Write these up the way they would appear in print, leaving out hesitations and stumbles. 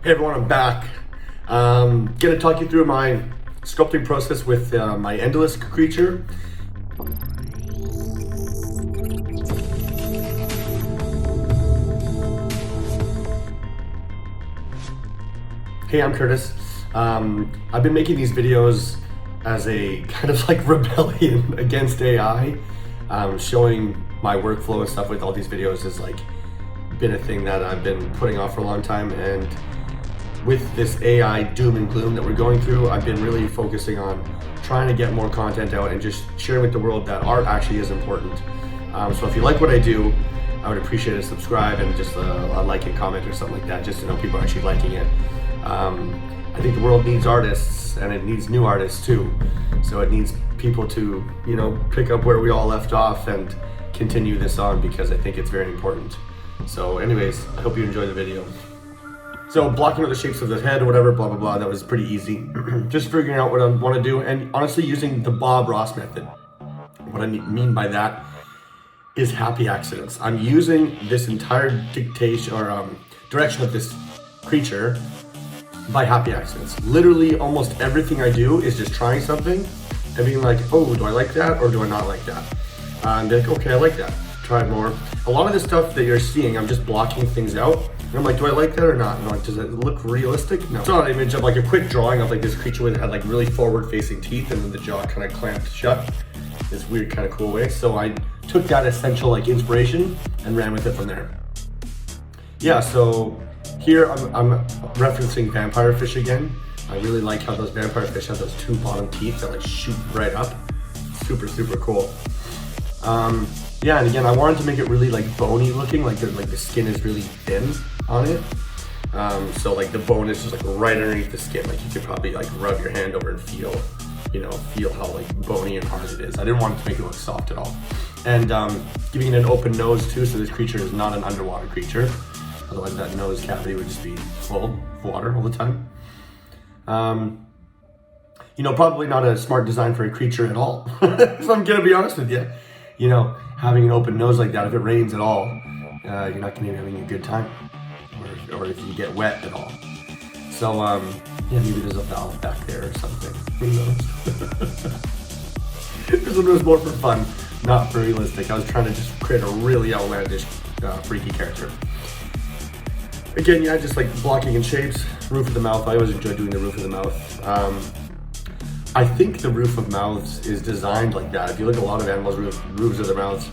Hey everyone, I'm back. Gonna talk you through my sculpting process with my Endolisk creature. Hey, I'm Curtis. I've been making these videos as a kind of like rebellion against AI. Showing my workflow and stuff with all these videos has like been a thing that I've been putting off for a long time, and with this AI doom and gloom that we're going through, I've been really focusing on trying to get more content out and just sharing with the world that art actually is important. So if you like what I do, I would appreciate a subscribe and just a like and comment or something like that, just to know people are actually liking it. I think the world needs artists, and it needs new artists too. So it needs people to, pick up where we all left off and continue this on, because I think it's very important. So anyways, I hope you enjoy the video. So blocking out the shapes of the head or whatever, blah, blah, blah, that was pretty easy. Just figuring out what I want to do, and honestly using the Bob Ross method. What I mean by that is happy accidents. I'm using this entire dictation or direction of this creature by happy accidents. Literally almost everything I do is just trying something and being like, oh, do I like that or do I not like that? And be like, okay, I like that. Try it more. A lot of the stuff that you're seeing, I'm just blocking things out. And I'm like, do I like that or not? And I'm like, does it look realistic? No. It's not an image of like a quick drawing of like this creature that had like really forward-facing teeth and then the jaw kind of clamped shut. This weird kind of cool way. So I took that essential like inspiration and ran with it from there. Yeah, so here I'm referencing vampire fish again. I really like how those vampire fish have those two bottom teeth that like shoot right up. Super, super cool. Yeah, and again, I wanted to make it really like bony looking, like the skin is really thin on it. So like the bone is just like right underneath the skin. Like you could probably like rub your hand over and feel how like bony and hard it is. I didn't want it to make it look soft at all. And giving it an open nose too, so this creature is not an underwater creature. Otherwise that nose cavity would just be full of water all the time. Probably not a smart design for a creature at all. So I'm gonna be honest with you. Having an open nose like that, if it rains at all, you're not gonna be having a good time. Or if you get wet at all. So, maybe there's a valve back there or something. Who knows? This one was more for fun, not for realistic. I was trying to just create a really outlandish, freaky character. Again, yeah, just like blocking in shapes, roof of the mouth. I always enjoy doing the roof of the mouth. I think the roof of mouths is designed like that. If you look at a lot of animals' roofs of their mouths,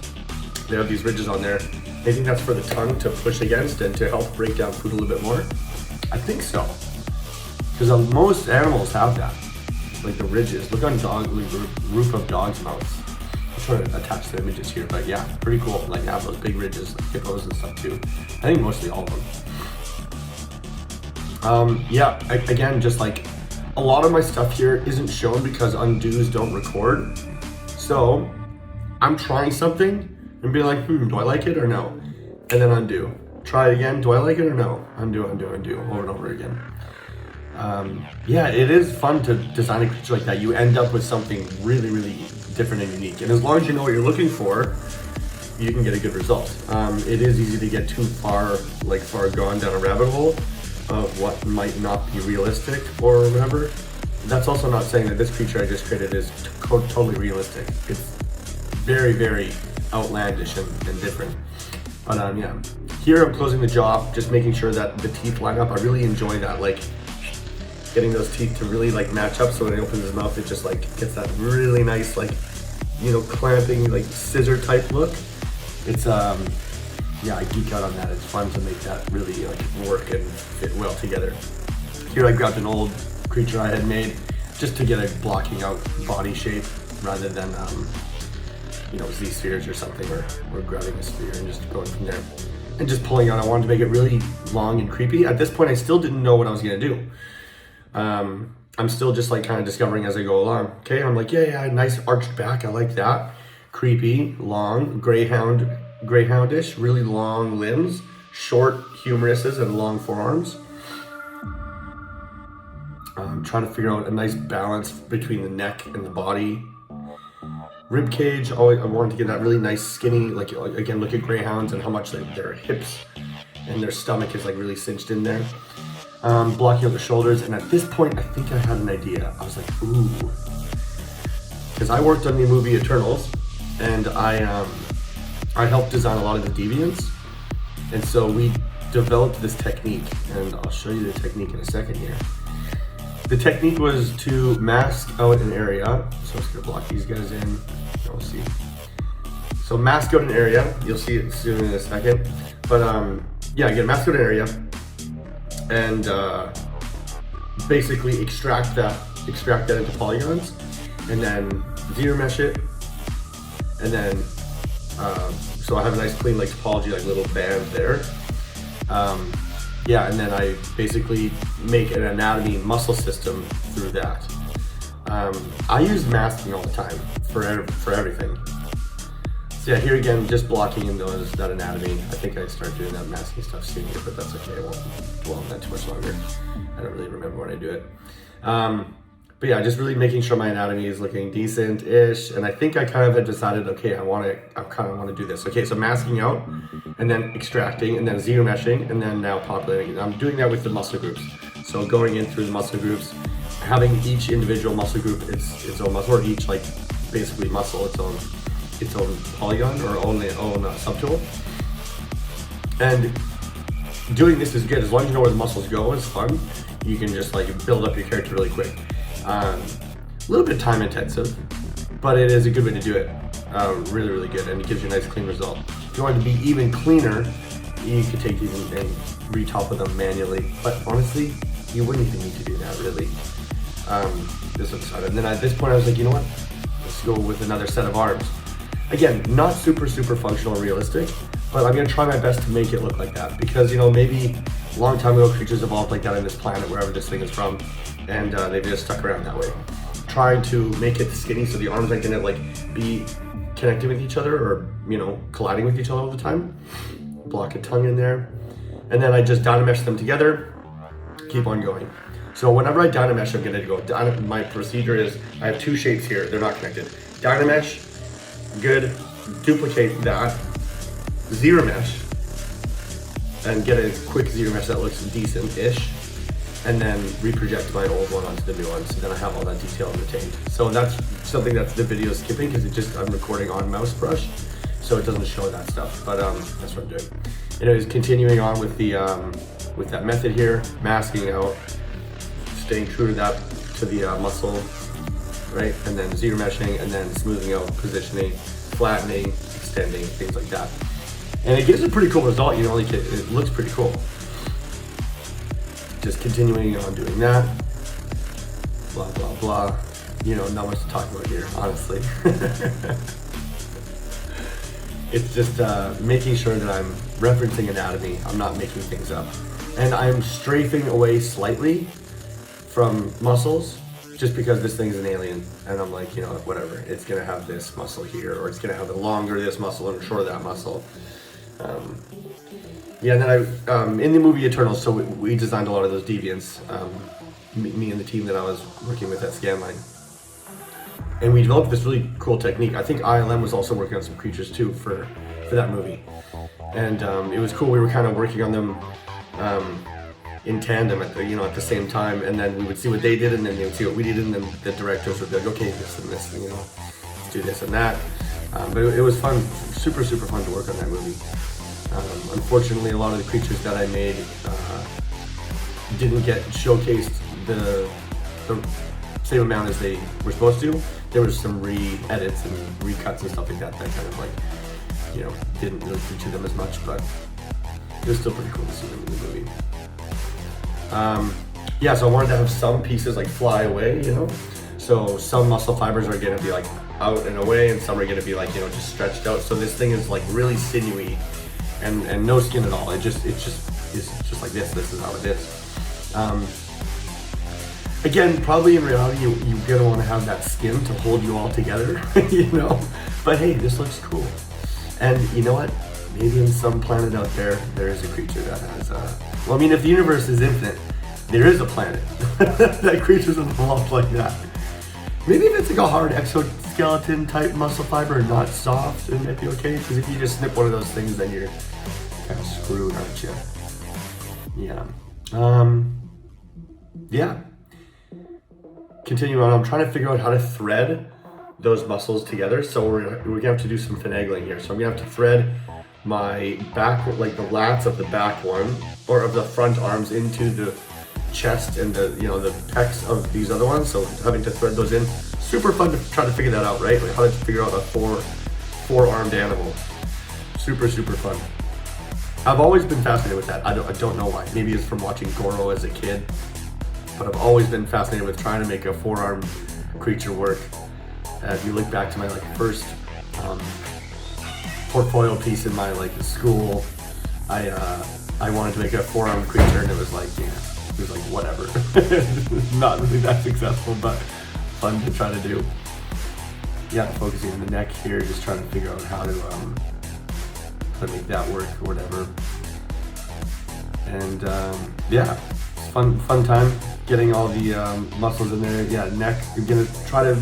they have these ridges on there. I think that's for the tongue to push against and to help break down food a little bit more. I think so. Because most animals have that. Like the ridges. Look on roof of dogs' mouths. I'm trying to attach the images here, but yeah, pretty cool. Like they have those big ridges, like hippos and stuff too. I think mostly all of them. Yeah, again, just like a lot of my stuff here isn't shown because undos don't record. So I'm trying something and being like, do I like it or no? And then undo. Try it again, do I like it or no? Undo, over and over again. Yeah, it is fun to design a creature like that. You end up with something really, really different and unique. And as long as you know what you're looking for, you can get a good result. It is easy to get too far gone down a rabbit hole of what might not be realistic or whatever. That's also not saying that this creature I just created is totally realistic. It's very, very outlandish and different. But yeah, here I'm closing the jaw, just making sure that the teeth line up. I really enjoy that, like getting those teeth to really like match up, so when he opens his mouth, it just like gets that really nice like, clamping like scissor type look. It's yeah, I geek out on that. It's fun to make that really like work and fit well together. Here I grabbed an old creature I had made just to get a blocking out body shape rather than Z-spheres or something, or grabbing a sphere and just going from there. And just pulling out, I wanted to make it really long and creepy. At this point, I still didn't know what I was gonna do. I'm still just like kind of discovering as I go along. Okay, I'm like, yeah, nice arched back, I like that. Creepy, long, greyhoundish, really long limbs, short humeruses and long forearms. I'm trying to figure out a nice balance between the neck and the body. Rib cage, I wanted to get that really nice skinny, like again, look at greyhounds and how much their hips and their stomach is like really cinched in there. blocking out the shoulders. And at this point, I think I had an idea. I was like, ooh, because I worked on the movie Eternals, and I helped design a lot of the Deviants, and so we developed this technique, and I'll show you the technique in a second here. The technique was to mask out an area. So I'm just gonna block these guys in. We'll see. So mask out an area. You'll see it soon in a second. But yeah, again, mask out an area, and basically extract that into polygons, and then zero mesh it, and then so I have a nice clean like topology, like little band there. Yeah, and then I basically make an anatomy muscle system through that. I use masking all the time for everything. So yeah, here again, just blocking in that anatomy. I think I start doing that masking stuff soon here, but that's okay. I won't dwell on that too much longer. I don't really remember when I do it. But yeah, just really making sure my anatomy is looking decent-ish. And I think I kind of had decided, okay, I kind of want to do this. Okay, so masking out, and then extracting, and then zero meshing, and then now populating. And I'm doing that with the muscle groups. So going in through the muscle groups, having each individual muscle group its own muscle, or each like basically muscle its own polygon or own subtool. And doing this is good as long as you know where the muscles go. It's fun. You can just like build up your character really quick. A little bit time intensive, but it is a good way to do it. Really, really good, and it gives you a nice clean result. If you want it to be even cleaner, you could take these and retopple them manually. But honestly, you wouldn't even need to do that really. This looks fun. And then at this point, I was like, you know what? Let's go with another set of arms. Again, not super functional or realistic, but I'm gonna try my best to make it look like that, because you know, maybe a long time ago creatures evolved like that on this planet, wherever this thing is from, and they've just stuck around that way. Trying to make it skinny so the arms aren't gonna like be connecting with each other, or you know, colliding with each other all the time. Block a tongue in there, and then I just dynamesh them together. Keep on going. So whenever I dynamesh, I'm gonna go. My procedure is I have two shapes here. They're not connected. Dynamesh, good. Duplicate that. Zero mesh, and get a quick zero mesh that looks decent-ish, and then reproject my old one onto the new one, so then I have all that detail retained. So that's something that the video is skipping, because I'm recording on mouse brush, so it doesn't show that stuff, but that's what I'm doing. Anyways, continuing on with the with that method here, masking out, staying true to the muscle, right, and then zero meshing, and then smoothing out, positioning, flattening, extending, things like that. And it gives a pretty cool result, you know, like it looks pretty cool. Just continuing on doing that, blah, blah, blah. You know, not much to talk about here, honestly. It's just making sure that I'm referencing anatomy. I'm not making things up. And I'm strafing away slightly from muscles, just because this thing's an alien. And I'm like, you know, whatever. It's gonna have this muscle here, or it's gonna have a longer this muscle and shorter that muscle. Yeah, and then in the movie Eternals, so we designed a lot of those deviants, me and the team that I was working with at Scanline. And we developed this really cool technique. I think ILM was also working on some creatures too for that movie. And it was cool, we were kind of working on them in tandem at the same time, and then we would see what they did, and then they would see what we did, and then the directors would be like, okay, this and this, and, you know, let's do this and that. But it was fun, super fun to work on that movie. Unfortunately, a lot of the creatures that I made didn't get showcased the same amount as they were supposed to. There was some re-edits and recuts and stuff like that that kind of like, you know, didn't really feature them as much, but it was still pretty cool to see them in the movie. Yeah, so I wanted to have some pieces like fly away, you know? So some muscle fibers are gonna be like out and away, and some are gonna be like, you know, just stretched out. So this thing is like really sinewy and no skin at all. It's just like this. This is how it is. Again, probably in reality, you're gonna want to have that skin to hold you all together, you know? But hey, this looks cool. And you know what? Maybe in some planet out there is a creature that has, well, I mean, if the universe is infinite, there is a planet that creatures evolved like that. Maybe if it's like a hard exoskeleton type muscle fiber, not soft, it might be okay. Because if you just snip one of those things, then you're kind of screwed, aren't you? Yeah. Yeah. Continue on, I'm trying to figure out how to thread those muscles together. So we're gonna have to do some finagling here. So I'm gonna have to thread my back, like the lats of the back one, or of the front arms into the chest and the, you know, the pecs of these other ones. So having to thread those in, super fun to try to figure that out, right? Like how to figure out a four-armed animal. Super fun. I've always been fascinated with that. I don't know why. Maybe it's from watching Goro as a kid, but I've always been fascinated with trying to make a four-armed creature work. If you look back to my like first portfolio piece in my like school, I wanted to make a four-armed creature, and it was like, yeah, it was like whatever. Not really that successful, but fun to try to do. Yeah, focusing on the neck here, just trying to figure out how to make that work or whatever. And yeah, it's fun time getting all the muscles in there. Yeah, neck, you're gonna try to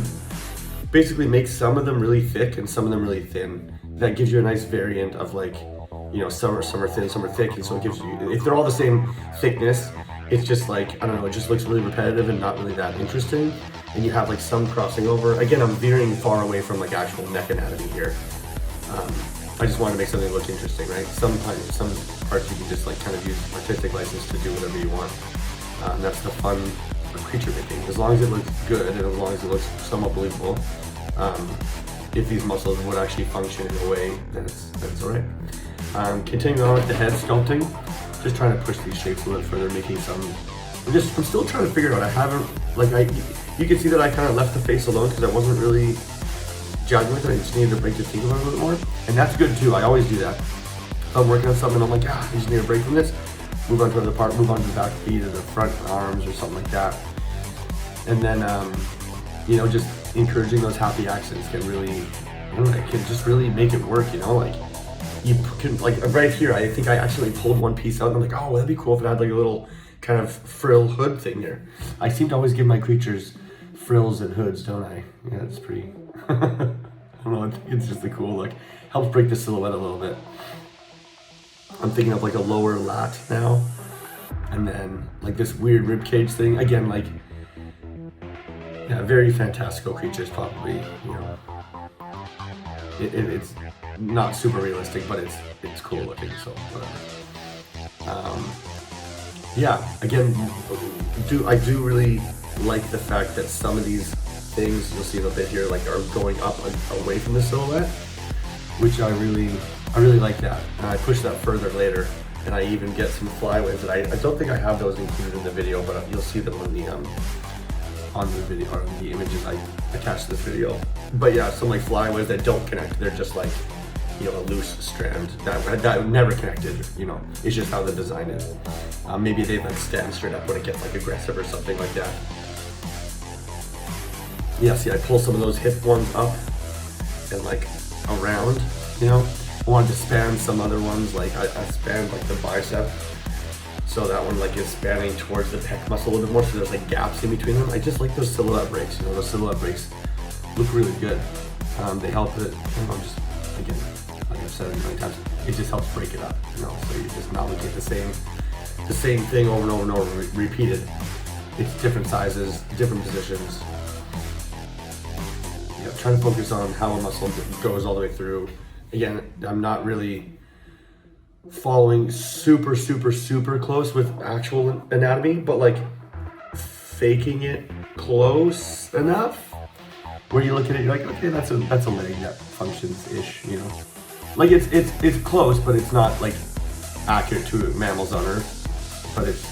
basically make some of them really thick and some of them really thin. That gives you a nice variant of like, you know, some are thin, some are thick, and so it gives you, if they're all the same thickness, it's just like, I don't know, it just looks really repetitive and not really that interesting. And you have like some crossing over. Again, I'm veering far away from like actual neck anatomy here. I just want to make something look interesting, right? Some parts you can just like kind of use artistic license to do whatever you want. That's the fun of creature making. As long as it looks good and as long as it looks somewhat believable, if these muscles would actually function in a way, that's all right. Continuing on with the head sculpting, just trying to push these shapes a little further, making some. I'm still trying to figure it out. I haven't, like, you can see that I kind of left the face alone because I wasn't really jiving with it. I just needed to break the thing a little bit more, and that's good too. I always do that. If I'm working on something, I'm like, I just need a break from this. Move on to another part. Move on to the back feet or the front arms or something like that, and then you know, just encouraging those happy accents can really, I don't know, it can just really make it work. You know, like you can, like right here, I think I actually pulled one piece out and I'm like, oh, that'd be cool if it had like a little kind of frill hood thing here. I seem to always give my creatures frills and hoods, don't I? Yeah, it's pretty, I don't know, I think it's just a cool look. Helps break the silhouette a little bit. I'm thinking of like a lower lat now, and then like this weird rib cage thing. Again, like, yeah, very fantastical creatures probably, you know. It's not super realistic, but it's cool looking, so whatever. Yeah, again, I do really like the fact that some of these things, you'll see in a bit here, like are going up away from the silhouette, which I really like that. And I push that further later, and I even get some flyaways that I don't think I have those included in the video, but you'll see them on the video, or the images I attached to this video. But yeah, some like flyaways that don't connect, they're just like, you know, a loose strand that never connected, you know. It's just how the design is. Maybe they like stand straight up when it gets like aggressive or something like that. Yeah, see, I pull some of those hip ones up and like around, you know. I wanted to span some other ones, like I spanned like the bicep, so that one like is spanning towards the pec muscle a little bit more, so there's like gaps in between them. I just like those silhouette breaks, you know. Those silhouette breaks look really good. They help it, you know, just, again, like I've said many times, it just helps break it up, you know, so you're just not looking at the same thing over and over and over, repeated. It's different sizes, different positions. Yeah, trying to focus on how a muscle goes all the way through. Again, I'm not really following super close with actual anatomy, but like faking it close enough where you look at it, you're like, okay, that's a leg that functions-ish, you know. Like it's close, but it's not like accurate to mammals on Earth, but it's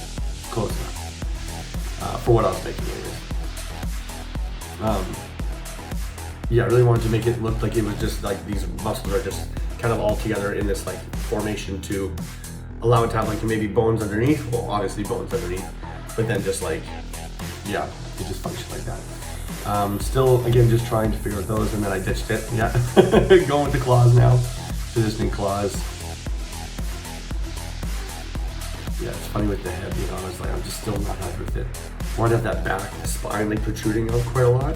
close enough for what I was making anyways. Yeah, I really wanted to make it look like it was just like these muscles are just kind of all together in this like formation to allow it to have like maybe bones underneath. Well, obviously bones underneath, but then just like, yeah, it just functions like that. Still, again, just trying to figure out those, and then I ditched it. Yeah, going with the claws now, positioning claws. Yeah, it's funny with the head, you know, I was like, I'm just still not happy with it. I wanted to have that back, the spine like protruding out quite a lot.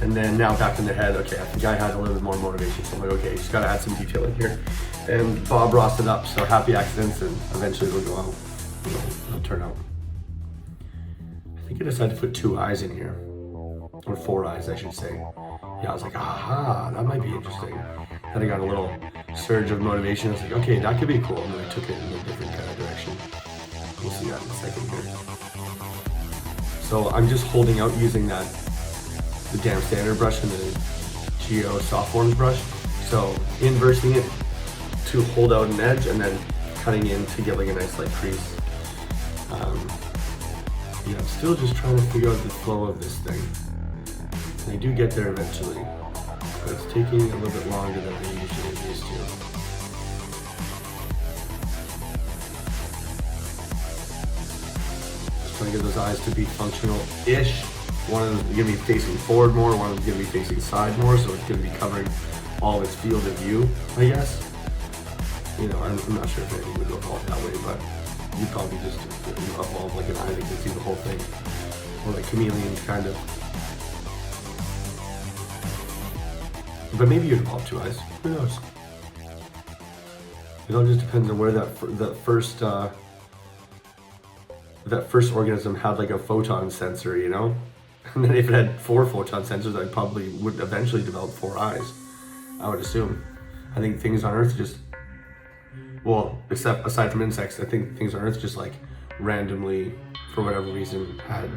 And then now back in the head, okay, I think I had a little bit more motivation, so I'm like, okay, just gotta add some detail in here. And Bob Rossed it up, so happy accidents, and eventually it'll go out, you know, it'll turn out. think I decided to put 2 eyes in here, or 4 eyes, I should say. Yeah, I was like, aha, that might be interesting. Then I got a little surge of motivation. I was like, okay, that could be cool. And then I took it in a different kind of direction. We'll see that in a second here. So I'm just holding out using the damn standard brush and the Geo Softforms brush. So inversing it to hold out an edge and then cutting in to get like a nice like crease. Yeah, I'm still just trying to figure out the flow of this thing. And I do get there eventually, but it's taking a little bit longer than I usually used to. Just trying to get those eyes to be functional-ish. One of them is going to be facing forward more, one of them is going to be facing side more, so it's going to be covering all of its field of view, I guess. You know, I'm not sure if anything would evolve that way, but you probably just evolve like an eye that can see the whole thing. Or like chameleons, kind of. But maybe you'd evolve 2 eyes. Who knows? It all just depends on where that first organism had like a photon sensor, you know? And then if it had 4 photon sensors, I probably would eventually develop 4 eyes, I would assume. I think things on Earth just, well, except aside from insects, I think things on Earth just like randomly, for whatever reason, had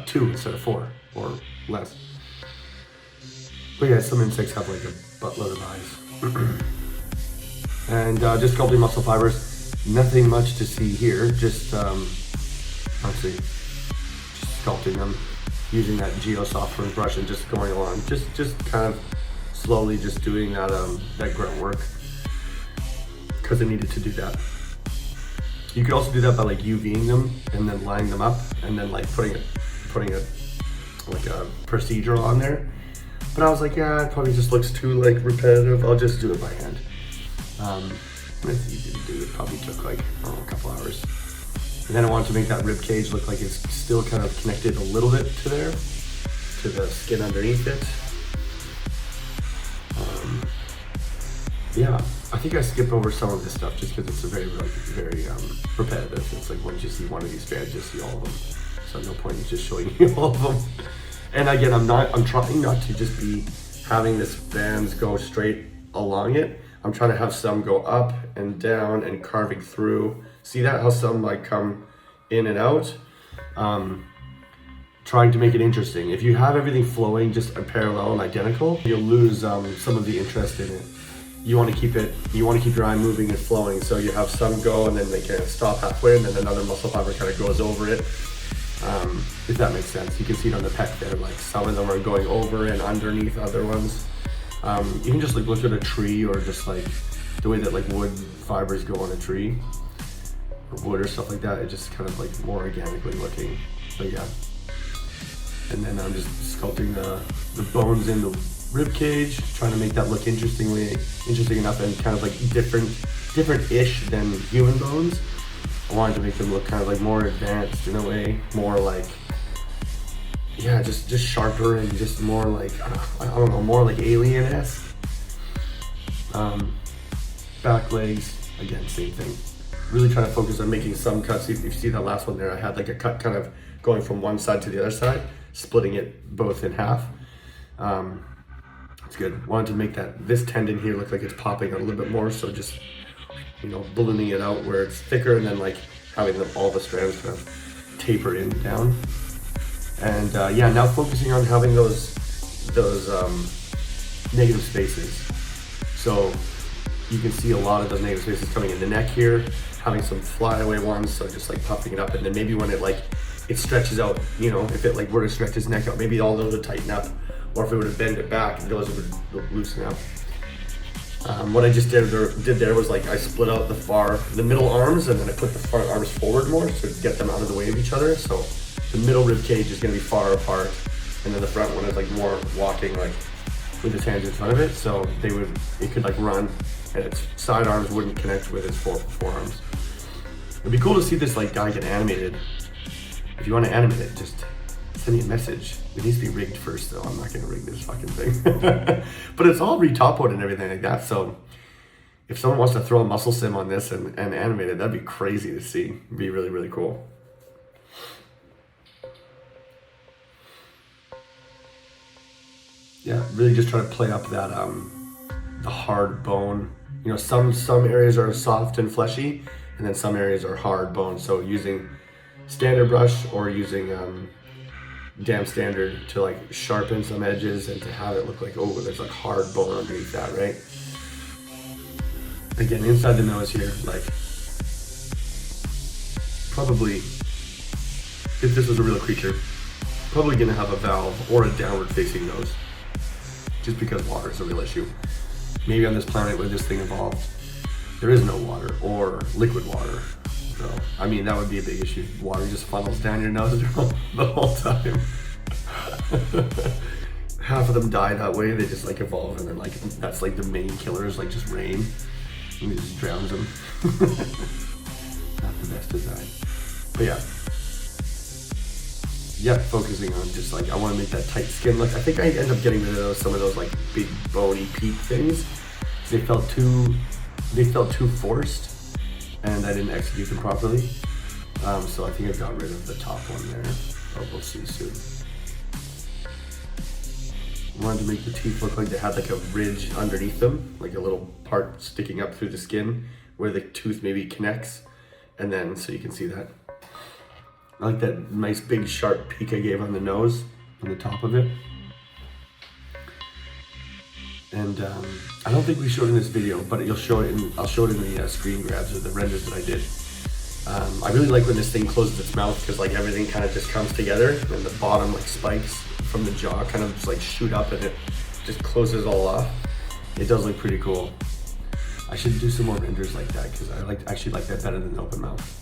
2 instead of 4 or less. But yeah, some insects have like a buttload of eyes. And just sculpting muscle fibers, nothing much to see here, just actually just sculpting them using that Geo Softforms brush and just going along, just kind of slowly just doing that grunt work because I needed to do that. You could also do that by like UVing them and then lining them up and then like putting a like a procedural on there. But I was like, yeah, it probably just looks too like repetitive. I'll just do it by hand. If you didn't do it, probably took like, I don't know, a couple hours. And then I wanted to make that rib cage look like it's still kind of connected a little bit to there, to the skin underneath it. Yeah, I think I skipped over some of this stuff just because it's a very repetitive. It's like once you see one of these strands, you see all of them. So no point in just showing you all of them. And again, I'm trying not to just be having this bands go straight along it. I'm trying to have some go up and down and carving through. See that? How some like come in and out? Trying to make it interesting. If you have everything flowing just parallel and identical, you'll lose some of the interest in it. You want to keep your eye moving and flowing, so you have some go and then they kind of stop halfway and then another muscle fiber kind of goes over it. If that makes sense. You can see it on the pec there, like some of them are going over and underneath other ones. You can just like look at a tree or just like the way that like wood fibers go on a tree or wood or stuff like that. It's just kind of like more organically looking, but yeah. And then I'm just sculpting the bones in the rib cage, trying to make that look interesting enough and kind of like different-ish than human bones. I wanted to make them look kind of like more advanced in a way, more like, yeah, just sharper and just more like, I don't know, more like alien-esque. Back legs, again, same thing. Really trying to focus on making some cuts. If you see that last one there, I had like a cut kind of going from one side to the other side, splitting it both in half. It's good. Wanted to make this tendon here look like it's popping out a little bit more, so just, you know, ballooning it out where it's thicker and then like having all the strands kind of taper in down. And yeah, now focusing on having those negative spaces. So you can see a lot of those negative spaces coming in the neck here, having some flyaway ones, so just like puffing it up, and then maybe when it stretches out, you know, if it like were to stretch his neck out, maybe all those would tighten up, or if it were to bend it back, those would loosen up. What I just did there was like I split out the middle arms, and then I put the front arms forward more to get them out of the way of each other. So the middle rib cage is going to be far apart, and then the front one is like more walking like with its hands in front of it, so it could like run, and its side arms wouldn't connect with its forearms. It'd be cool to see this like guy get animated. If you want to animate it, just send me a message. It needs to be rigged first though. I'm not gonna rig this fucking thing. But it's all re-topoed and everything like that, so if someone wants to throw a muscle sim on this and animate it, that'd be crazy to see. It'd be really, really cool. Yeah, really just try to play up that the hard bone. You know, some areas are soft and fleshy, and then some areas are hard bone. So using standard brush or using damp standard to like sharpen some edges and to have it look like, oh, there's like hard bone underneath that, right? Again, inside the nose here, like probably, if this was a real creature, probably gonna have a valve or a downward facing nose, just because water is a real issue. Maybe on this planet where this thing evolved, there is no water or liquid water. So, I mean, that would be a big issue. Water just funnels down your nose the whole time. Half of them die that way. They just like evolve, and then like that's like the main killers, like just rain, and it just drowns them. Not the best design, but yeah, focusing on just like I want to make that tight skin look. I think I end up getting rid of some of those like big bony peak things. They felt too forced, and I didn't execute them properly. So I think I got rid of the top one there. Oh, we'll see soon. I wanted to make the teeth look like they had like a ridge underneath them, like a little part sticking up through the skin where the tooth maybe connects, and then so you can see that. I like that nice big sharp peak I gave on the nose, on the top of it. And I don't think we showed in this video, but I'll show it in the screen grabs or the renders that I did. I really like when this thing closes its mouth, because like everything kind of just comes together, and the bottom like spikes from the jaw kind of just like shoot up, and it just closes all off. It does look pretty cool. I should do some more renders like that, because I actually like that better than the open mouth.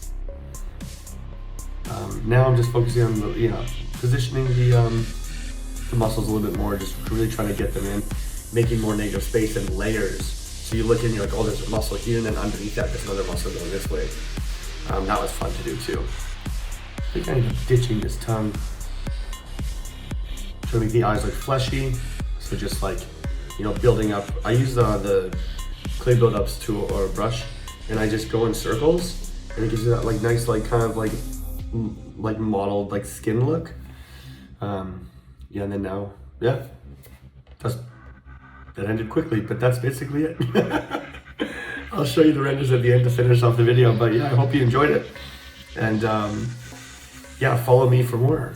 Now I'm just focusing on positioning the muscles a little bit more, just really trying to get them in, making more negative space and layers. So you look in, you're like, oh, there's a muscle here, and then underneath that, there's another muscle going this way. That was fun to do too. I think I end up ditching this tongue. Trying to make the eyes look fleshy. So just like, building up. I use the clay build-ups tool or brush, and I just go in circles, and it gives you that like nice, like kind of like modeled like skin look. And then now, that ended quickly, but that's basically it. I'll show you the renders at the end to finish off the video, but I hope you enjoyed it. And follow me for more.